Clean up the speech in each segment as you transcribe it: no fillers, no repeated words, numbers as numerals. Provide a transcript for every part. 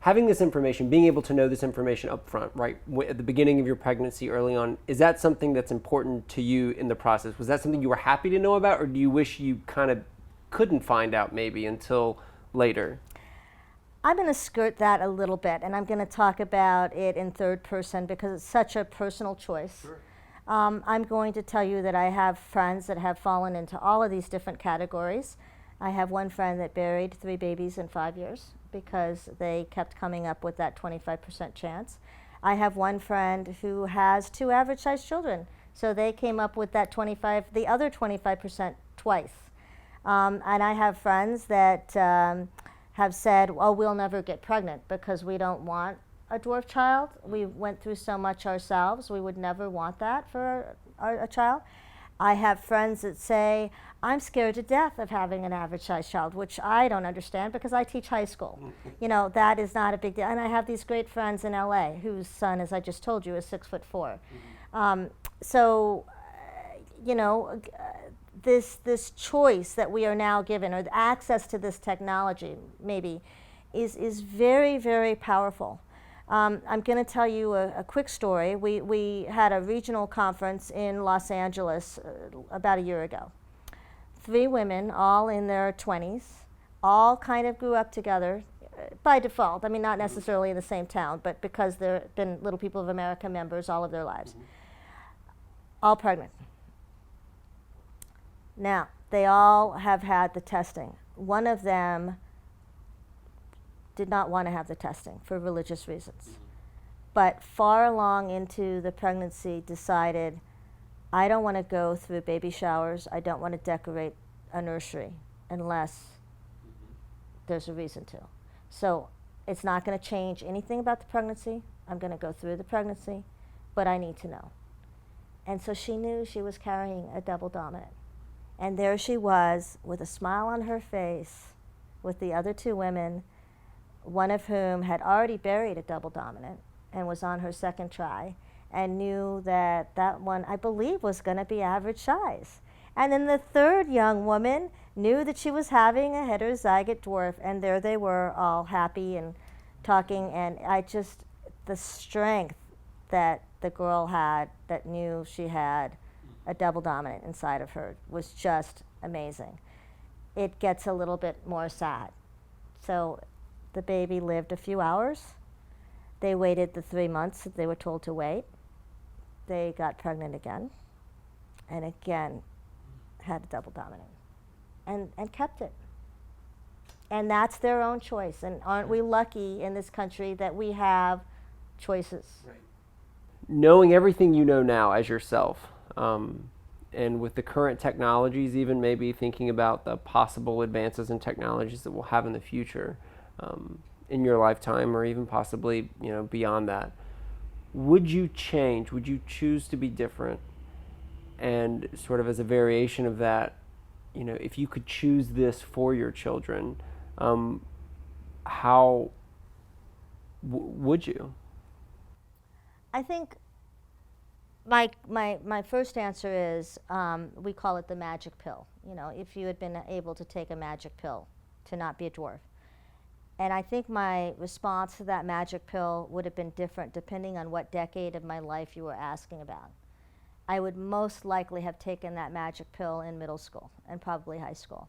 having this information, being able to know this information up front, right, at the beginning of your pregnancy, early on, is that something that's important to you in the process? Was that something you were happy to know about, or do you wish you kind of couldn't find out maybe until later? I'm going to skirt that a little bit, and I'm going to talk about it in third person because it's such a personal choice. Sure. I'm going to tell you that I have friends that have fallen into all of these different categories. I have one friend that buried 3 babies in 5 years because they kept coming up with that 25% chance. I have one friend who has 2 average-sized children, so they came up with that the other 25% twice. And I have friends that have said, oh, we'll never get pregnant because we don't want a dwarf child. We went through so much ourselves, we would never want that for a child. I have friends that say, I'm scared to death of having an average-sized child, which I don't understand because I teach high school. That is not a big deal. And I have these great friends in LA whose son, as I just told you, is 6'4". So, this choice that we are now given, or the access to this technology, maybe, is very, very powerful. I'm going to tell you a quick story. We had a regional conference in Los Angeles about a year ago. 3 women, all in their 20s, all kind of grew up together by default. I mean, not necessarily in the same town, but because they've been Little People of America members all of their lives. All pregnant. Now, they all have had the testing. One of them did not want to have the testing for religious reasons, but far along into the pregnancy decided, I don't want to go through baby showers, I don't want to decorate a nursery unless there's a reason to. So it's not going to change anything about the pregnancy. I'm going to go through the pregnancy, but I need to know. And so she knew she was carrying a double dominant. And there she was with a smile on her face with the other 2 women, one of whom had already buried a double dominant and was on her second try, and knew that that one, I believe, was going to be average size. And then the third young woman knew that she was having a heterozygote dwarf, and there they were, all happy and talking, and the strength that the girl had that knew she had a double dominant inside of her was just amazing. It gets a little bit more sad. So the baby lived a few hours. They waited the 3 months that they were told to wait. They got pregnant again, and again had a double dominant, and kept it. And that's their own choice. And aren't we lucky in this country that we have choices? Right. Knowing everything you know now as yourself, and with the current technologies, even maybe thinking about the possible advances in technologies that we'll have in the future, in your lifetime, or even possibly, beyond that, would you change? Would you choose to be different? And sort of as a variation of that, if you could choose this for your children, how would you? I think my first answer is, we call it the magic pill. If you had been able to take a magic pill to not be a dwarf. And I think my response to that magic pill would have been different depending on what decade of my life you were asking about. I would most likely have taken that magic pill in middle school and probably high school.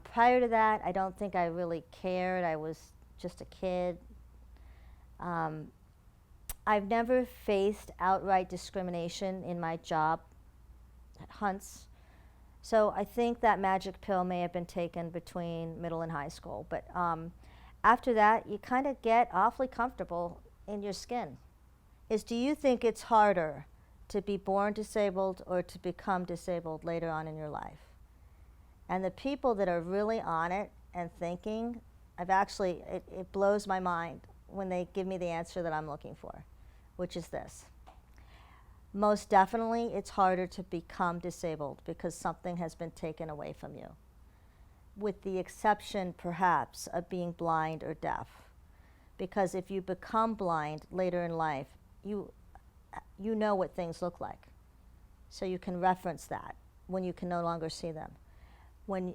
Prior to that, I don't think I really cared. I was just a kid. I've never faced outright discrimination in my job hunts. So I think that magic pill may have been taken between middle and high school. But after that, you kind of get awfully comfortable in your skin. Do you think it's harder to be born disabled or to become disabled later on in your life? And the people that are really on it and thinking, it blows my mind when they give me the answer that I'm looking for, which is this. Most definitely, it's harder to become disabled because something has been taken away from you, with the exception, perhaps, of being blind or deaf. Because if you become blind later in life, you know what things look like. So you can reference that when you can no longer see them.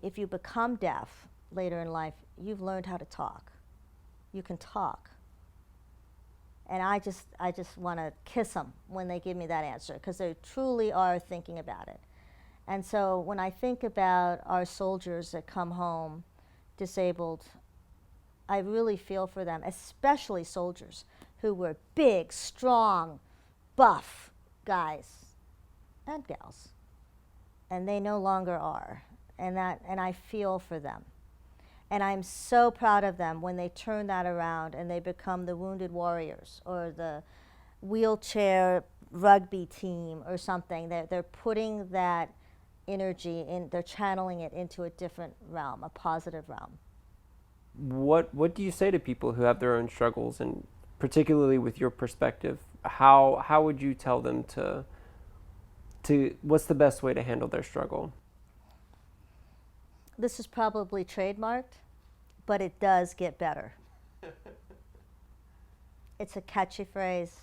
If you become deaf later in life, you've learned how to talk. you can talk. And I just want to kiss them when they give me that answer, because they truly are thinking about it. And so when I think about our soldiers that come home disabled, I really feel for them, especially soldiers who were big, strong, buff guys and gals, and they no longer are. And I feel for them. And I'm so proud of them when they turn that around and they become the Wounded Warriors or the wheelchair rugby team or something. They're putting that energy in, they're channeling it into a different realm, a positive realm. What do you say to people who have their own struggles, and particularly with your perspective, how would you tell them to what's the best way to handle their struggle? This is probably trademarked, but it does get better. It's a catchy phrase.